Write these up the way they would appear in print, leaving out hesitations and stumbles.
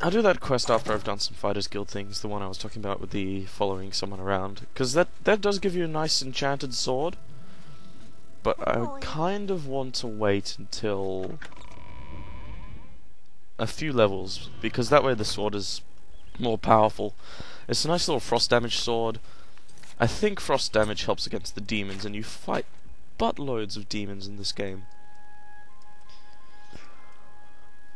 I'll do that quest after I've done some Fighters Guild things, the one I was talking about with the following someone around. Because that does give you a nice enchanted sword. But I kind of want to wait until a few levels, because that way the sword is more powerful. It's a nice little frost damage sword. I think frost damage helps against the demons, and you fight buttloads of demons in this game.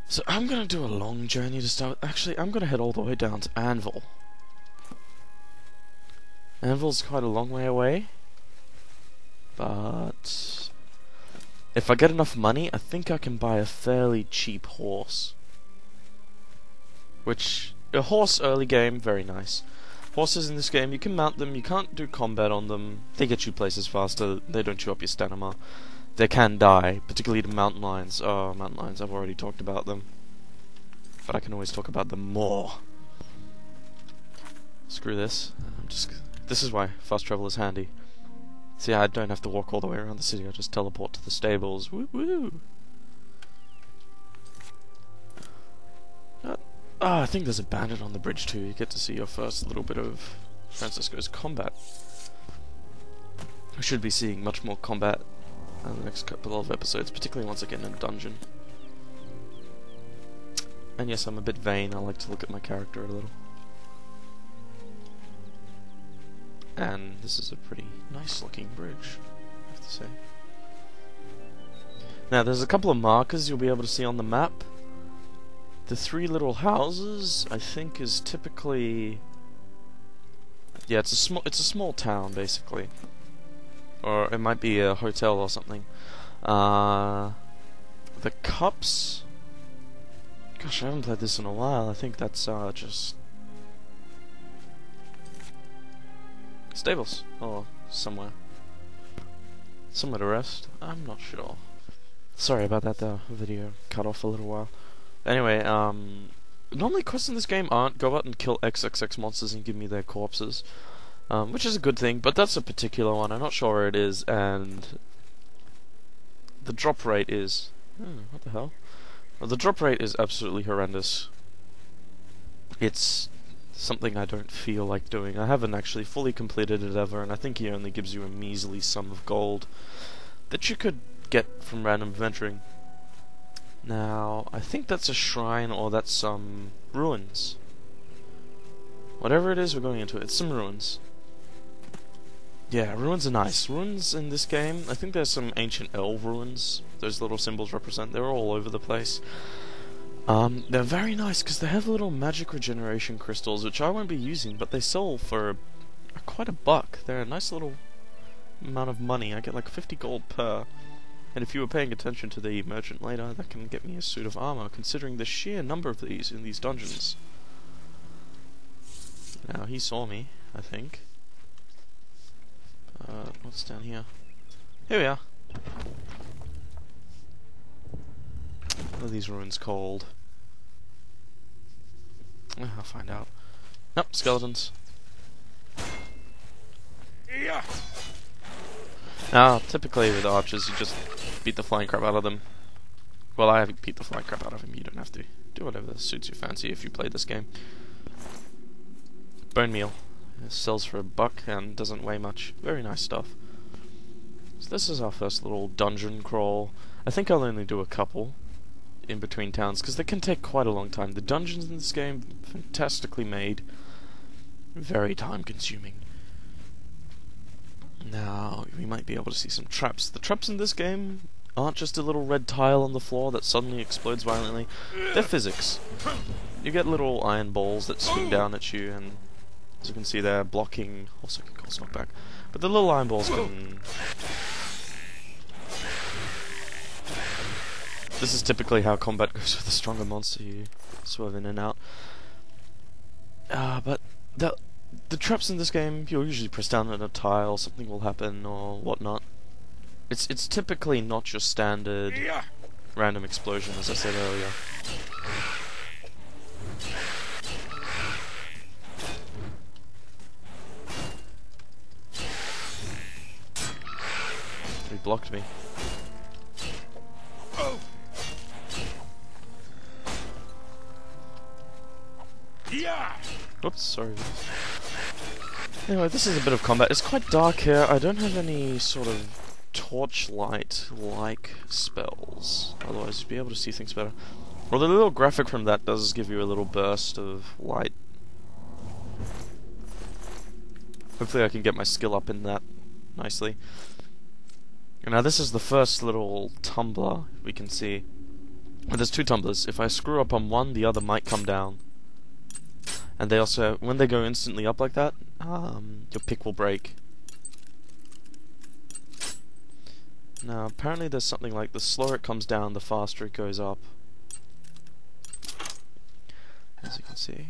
So I'm going to do a long journey to start with. Actually, I'm going to head all the way down to Anvil. Anvil's quite a long way away. But if I get enough money, I think I can buy a fairly cheap horse. Which, a horse early game, very nice. Horses in this game, you can mount them, you can't do combat on them. They get you places faster, they don't chew up your stamina. They can die, particularly the mountain lions. Oh, mountain lions, I've already talked about them. But I can always talk about them more. Screw this. This is why fast travel is handy. See, I don't have to walk all the way around the city, I just teleport to the stables. Woo woo! I think there's a bandit on the bridge too. You get to see your first little bit of Francisco's combat. We should be seeing much more combat in the next couple of episodes, particularly once I get in a dungeon. And yes, I'm a bit vain, I like to look at my character a little. And this is a pretty nice looking bridge, I have to say. Now there's a couple of markers you'll be able to see on the map. The three little houses, I think, is typically... yeah, it's a small town, basically. Or it might be a hotel or something. The cups... gosh, I haven't played this in a while. I think that's just... stables, or somewhere. Somewhere to rest. I'm not sure. Sorry about that, the video cut off a little while. Anyway, normally quests in this game aren't go out and kill XXX monsters and give me their corpses, which is a good thing, but that's a particular one. I'm not sure where it is, and the drop rate is... what the hell? Well, the drop rate is absolutely horrendous. It's something I don't feel like doing. I haven't actually fully completed it ever, and I think he only gives you a measly sum of gold that you could get from random adventuring. Now, I think that's a shrine, or that's some ruins. Whatever it is, we're going into it. It's some ruins. Yeah, ruins are nice. Ruins in this game, I think there's some ancient elf ruins those little symbols represent. They're all over the place. They're very nice, because they have little magic regeneration crystals, which I won't be using, but they sell for quite a buck. They're a nice little amount of money. I get like 50 gold per. And if you were paying attention to the merchant later, that can get me a suit of armor, considering the sheer number of these in these dungeons. Now, he saw me, I think. What's down here? Here we are. What are these ruins called? I'll find out. Nope, skeletons. Yeah. Now, typically with archers, you just beat the flying crap out of them. Well, I haven't beat the flying crap out of him. You don't have to. Do whatever suits your fancy if you play this game. Bone meal. It sells for a buck and doesn't weigh much. Very nice stuff. So this is our first little dungeon crawl. I think I'll only do a couple in between towns, because they can take quite a long time. The dungeons in this game, fantastically made. Very time consuming. Now, we might be able to see some traps. The traps in this game aren't just a little red tile on the floor that suddenly explodes violently. They're physics. You get little iron balls that swing down at you, and as you can see they're blocking... also can cause knockback. But the little iron balls can... This is typically how combat goes with a stronger monster. You swerve in and out. But the traps in this game, you'll usually press down on a tile, something will happen, or whatnot. It's typically not your standard random explosion, as I said earlier. He blocked me. Oops, sorry. Anyway, this is a bit of combat. It's quite dark here. I don't have any sort of torchlight-like spells. Otherwise, you'd be able to see things better. Well, the little graphic from that does give you a little burst of light. Hopefully I can get my skill up in that nicely. Now this is the first little tumbler we can see. And there's two tumblers. If I screw up on one, the other might come down. And they also, when they go instantly up like that, your pick will break. Now apparently there's something like the slower it comes down, the faster it goes up. As you can see.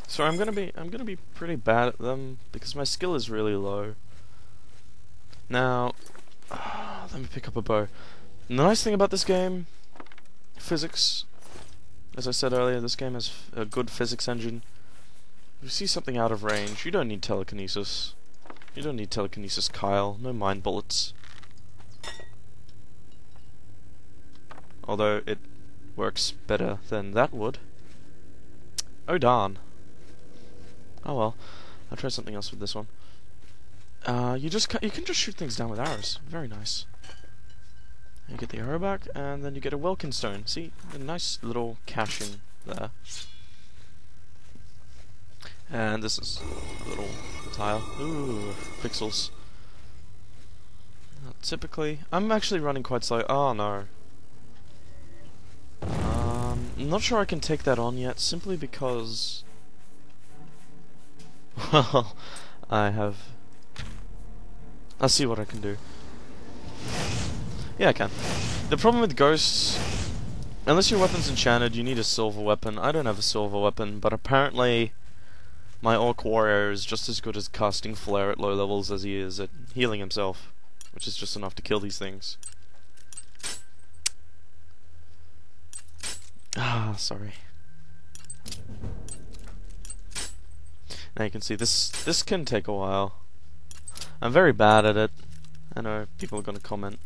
So I'm gonna be pretty bad at them because my skill is really low. Now, let me pick up a bow. And the nice thing about this game, physics. As I said earlier, this game has a good physics engine. If you see something out of range, you don't need telekinesis. You don't need telekinesis, Kyle. No mind bullets. Although it works better than that would. Oh darn. Oh well, I'll try something else with this one. You can just shoot things down with arrows. Very nice. You get the arrow back, and then you get a Welkin stone. See, a nice little caching there. And this is a little tile. Ooh, pixels. Typically, I'm actually running quite slow. Oh no. I'm not sure I can take that on yet, simply because. Well, I'll see what I can do. Yeah, I can. The problem with ghosts, unless your weapon's enchanted, you need a silver weapon. I don't have a silver weapon, but apparently my orc warrior is just as good at casting flare at low levels as he is at healing himself, which is just enough to kill these things. Ah, sorry. Now you can see this can take a while. I'm very bad at it. I know people are gonna comment.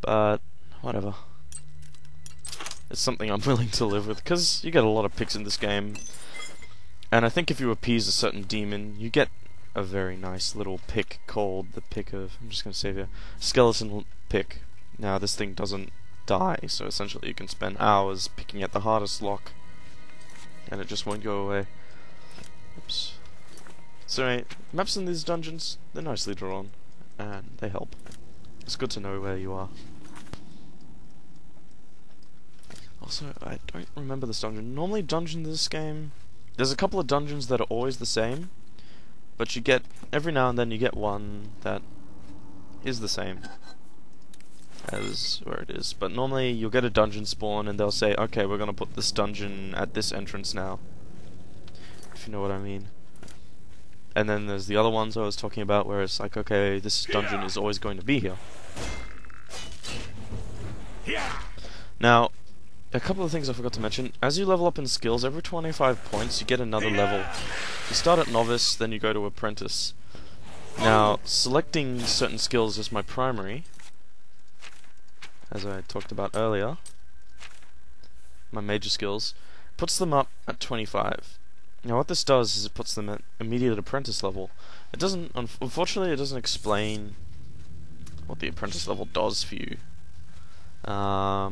But whatever. It's something I'm willing to live with, because you get a lot of picks in this game. And I think if you appease a certain demon, you get a very nice little pick called the pick of, I'm just gonna save here, skeleton pick. Now this thing doesn't die, so essentially you can spend hours picking at the hardest lock. And it just won't go away. Oops. So anyway, maps in these dungeons, they're nicely drawn, and they help. It's good to know where you are. Also, I don't remember this dungeon. Normally dungeons in this game, there's a couple of dungeons that are always the same, but you get, every now and then you get one that is the same as where it is. But normally you'll get a dungeon spawn and they'll say, okay, we're gonna put this dungeon at this entrance now. If you know what I mean. And then there's the other ones I was talking about where it's like, okay, this dungeon is always going to be here. Now, a couple of things I forgot to mention. As you level up in skills, every 25 points you get another level. You start at novice, then you go to apprentice. Now, selecting certain skills as my primary, as I talked about earlier, my major skills, puts them up at 25. Now what this does is it puts them at immediate apprentice level. It doesn't, unfortunately it doesn't explain what the apprentice level does for you. A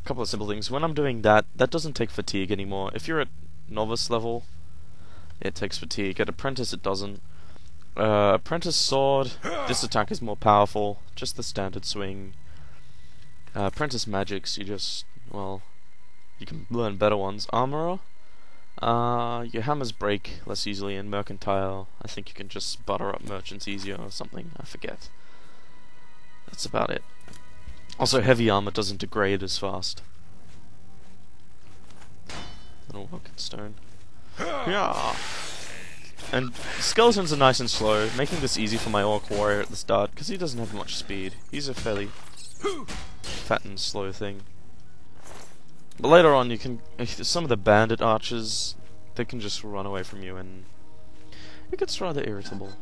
couple of simple things. When I'm doing that, that doesn't take fatigue anymore. If you're at novice level, it takes fatigue. At apprentice it doesn't. Apprentice sword, this attack is more powerful, just the standard swing. Apprentice magics, you just, well, you can learn better ones. Armorer, your hammers break less easily. In mercantile, I think you can just butter up merchants easier or something, I forget. That's about it. Also, heavy armor doesn't degrade as fast. Little Welkin stone. Yeah. And skeletons are nice and slow, making this easy for my orc warrior at the start, because he doesn't have much speed. He's a fairly fat and slow thing. But later on, you can, some of the bandit archers, they can just run away from you, and it gets rather irritable.